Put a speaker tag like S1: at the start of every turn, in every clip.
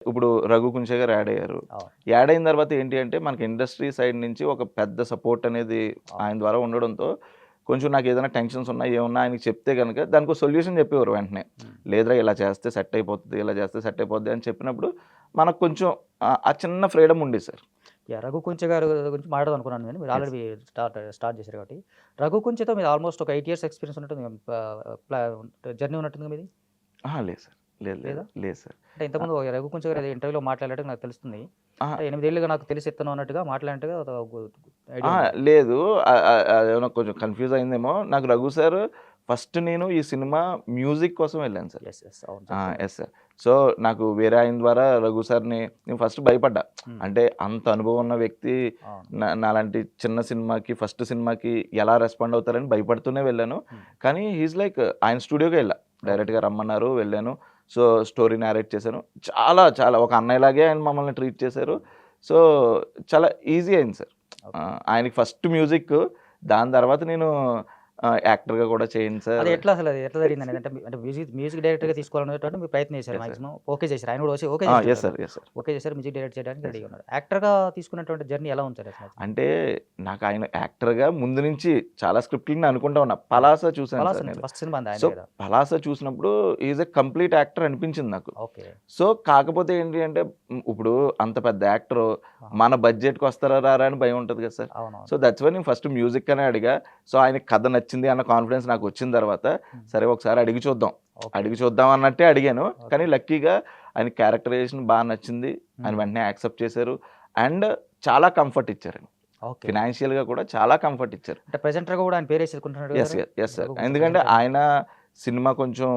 S1: ఇప్పుడు 'రఘు కుంచే' గారు యాడ్ అయ్యారు.
S2: అవును.
S1: యాడ్ అయిన తర్వాత ఏంటి అంటే మనకి ఇండస్ట్రీ సైడ్ నుంచి ఒక పెద్ద సపోర్ట్ అనేది ఆయన ద్వారా ఉండడంతో కొంచెం నాకేదైనా టెన్షన్స్ ఉన్నా, ఏమున్నా ఆయనకి చెప్తే గనక దానికో సొల్యూషన్ చెప్పేవారు వెంటనే.
S2: హ్మ్.
S1: లేదురా ఇలా చేస్తే సెట్ అయిపోతది, ఇలా చేస్తే సెట్ అయిపోద్ది అని చెప్పినప్పుడు మనకు కొంచెం ఆ చిన్న ఫ్రీడమ్ ఉండేది సార్.
S2: యాహ్! 'రఘు కుంచె' గారి గురించి మాట్లాడదామనుకున్నాను గానీ, మీరు
S1: యెస్.
S2: ఆల్రెడీ స్టార్ట్ చేశారు కాబట్టి. 'రఘు కుంచె'తో మీరు ఆల్మోస్ట్ ఒక 8 ఇయర్స్ ఎక్స్‌పీరియన్స్ ఉన్నట్టుంది. ప్లా జర్నీ ఉన్నట్టుందిగా మీది?
S1: అహా! లేదు సార్. లేదు, లేదు.
S2: లేదా?
S1: లేదు సార్.
S2: అంటే ఇంతకుముందు 'రఘు కుంచె' గారు ఏదో ఇంటర్వ్యూలో మాట్లాడినట్టుగా నాకు తెలుస్తుంది.
S1: అహా!
S2: అంటే 8 ఏళ్లుగా నాకు తెలిసి ఇతను అన్నట్టుగా మాట్లాడినట్టుగా ఒక ఐడియా
S1: అహా!
S2: ఉంది.
S1: లేదు. అదేమన్నా కొంచెం కన్‌ఫ్యూజ్ అయిందేమో. నాకు 'రఘు' సార్ ఫస్ట్ నేను ఈ సినిమా మ్యూజిక్ కోసం వెళ్ళాను సార్.
S2: యెస్. యెస్. అవును. చెప్పారు.
S1: Yes sir. సో, నాకు వేరే ఆయన ద్వారా 'రఘు' సార్‌ని నేను ఫస్ట్ భయపడ్డా.
S2: హ్మ్.
S1: అంటే అంత అనుభవం ఉన్న వ్యక్తి
S2: అవును.
S1: నాలాంటి చిన్న సినిమాకి, ఫస్ట్ సినిమాకి ఎలా రెస్పాండ్ అవుతారని భయపడుతూనే వెళ్ళాను.
S2: హ్మ్.
S1: కానీ హి ఈజ్ లైక్ ఆయన స్టూడియోకే ఎళ్ళా.
S2: ఓకే.
S1: డైరెక్ట్‌గా రమ్మన్నారు, వెళ్ళాను. సో, స్టోరీ నేరేట్ చేశాను. చాలా చాలా ఒక అన్నయ్యలాగే ఆయన మమ్మల్ని ట్రీట్ చేశారు. సో, చాలా ఈజీ అయింది సార్.
S2: ఓకే.
S1: ఆయనకి ఫస్ట్ మ్యూజిక్, దాని తర్వాత నేను యాక్టర్‌గా కూడా చేయను సార్.
S2: అది ఎట్లా జరిగిందనేది అంటే అంటే మ్యూజిక్ డైరెక్టర్‌గా తీసుకోవాలనేటువంటి మీరు ప్రయత్నం చేశారు
S1: యెస్ సార్.
S2: మాక్సిమం. ఓకే చేశారు. ఆయన కూడా ఓకే చేసారు
S1: యెస్
S2: కదా!
S1: సార్. Yes sir.
S2: ఓకే చేశారు. మ్యూజిక్ డైరెక్ట్ చేయడానికి
S1: యెస్
S2: రెడీగా
S1: సార్.
S2: ఉన్నారు. యాక్టర్‌గా తీసుకున్నటువంటి జర్నీ ఎలా ఉంది సార్ అసలు?
S1: అంటే నాకు ఆయన యాక్టర్‌గా ముందు నుంచి చాలా స్క్రిప్ట్‌లని అనుకుంటా ఉన్నా. 'పలాస' చూసాను
S2: 'పలాస'
S1: సార్
S2: నుంచి
S1: నేను.
S2: ఫస్ట్ సినిమా
S1: సో,
S2: ఆయనదే కదా!
S1: 'పలాస' చూసినప్పుడు he is a complete actor అనిపించింది నాకు.
S2: ఓకే.
S1: సో, కాకపోతే ఏంటి అంటే ఇప్పుడు అంత పెద్ద యాక్టరు
S2: ఆ!
S1: మన బడ్జెట్‌కి వస్తారా రారా అని భయం ఉంటది కదా సార్.
S2: అవునవును.
S1: సో, దట్స్ వై నేను ఫస్ట్ మ్యూజిక్ అనే అడిగా. సో, ఆయనకి కథ నచ్చింది అన్న కాన్ఫిడెన్స్ నాకు వచ్చిన తర్వాత
S2: హ్మ్.
S1: సరే ఒకసారి అడిగి చూద్దాం.
S2: ఓకే.
S1: అడిగి చూద్దాం అన్నట్టే అడిగాను. కానీ
S2: ఓకే.
S1: లక్కీగా ఆయన క్యారెక్టరైజేషన్ బా నచ్చింది. ఆయన
S2: హ్మ్.
S1: వెంటనే యాక్సెప్ట్ చేశారు. అండ్ చాలా కంఫర్ట్ ఇచ్చారండి.
S2: ఓకే.
S1: ఫినాన్షియల్‌గా కూడా చాలా కంఫర్ట్ ఇచ్చారు.
S2: అంటే ప్రెజెంటర్‌గా కూడా ఆయన పేరేసుకుంటున్నాడు
S1: యెస్.
S2: కదరా!
S1: Yes sir.
S2: 'రఘు కుంచె'
S1: ఎందుకంటే
S2: ప్రెజెంటర్‌గా.
S1: ఆయన సినిమా కొంచెం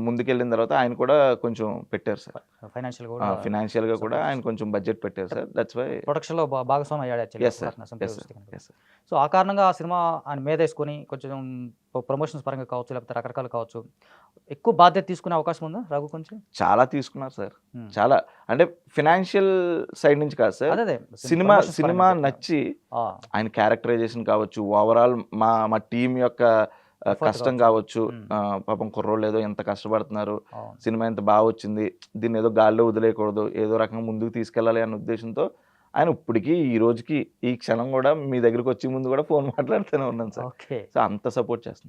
S1: ముందుకెళ్ళిన తర్వాత ఆయన కూడా కొంచెం పెట్టారు సార్.
S2: ఫైనాన్షియల్‌గా కూడా
S1: ఫినాన్షియల్‌గా కూడా
S2: సపోర్ట్
S1: ఆయన కొంచెం బడ్జెట్ పెట్టారు సార్. దట్స్ వై
S2: ప్రొడక్షన్‌లో భాగస్వామి అయ్యాడు యాక్చువల్‌గా
S1: yes sir.
S2: Partner
S1: yes sir.
S2: చూస్తే కనుక.
S1: Yes sir.
S2: సో, ఆ కారణంగా ఆ సినిమా ఆయన మీదేసుకొని కొంచెం ప్రమోషన్స్ పరంగా కావచ్చు, లేకపోతే రకరకాలు కావచ్చు. ఎక్కువ బాధ్యత తీసుకునే అవకాశం ఉందా 'రఘు కుంచె'?
S1: చాలా తీసుకున్నారు సార్.
S2: హ్మ్.
S1: చాలా. అంటే ఫినాన్షియల్ సైడ్ నుంచి కాదు సార్.
S2: అదే.
S1: సినిమా
S2: ప్రమోషన్స్ పరంగా
S1: సినిమా
S2: చెప్తున్నా.
S1: నచ్చి
S2: ఆ!
S1: ఆయన క్యారెక్టరైజేషన్ కావచ్చు, ఓవరాల్ మా టీమ్ యొక్క
S2: ఎఫర్ట్
S1: కష్టం
S2: కావచ్చు.
S1: కావచ్చు.
S2: హ్మ్.
S1: పాపం కుర్రోళ్ళేదో ఎంత కష్టపడుతున్నారు.
S2: అవును.
S1: సినిమా ఎంత బా వచ్చింది. దీన్నేదో గాల్లో వదిలేయకూడదు. ఏదో రకంగా ముందుకు తీసుకెళ్ళాలి అన్న ఉద్దేశంతో ఆయన ఇప్పటికి, ఈ రోజుకి, ఈ క్షణం గూడా మీ దగ్గరికొచ్చే ముందు గూడా ఫోన్ మాట్లాడుతూనే ఉన్నాను సార్.
S2: ఓకే.
S1: సో, అంత సపోర్ట్ చేస్తున్నారు.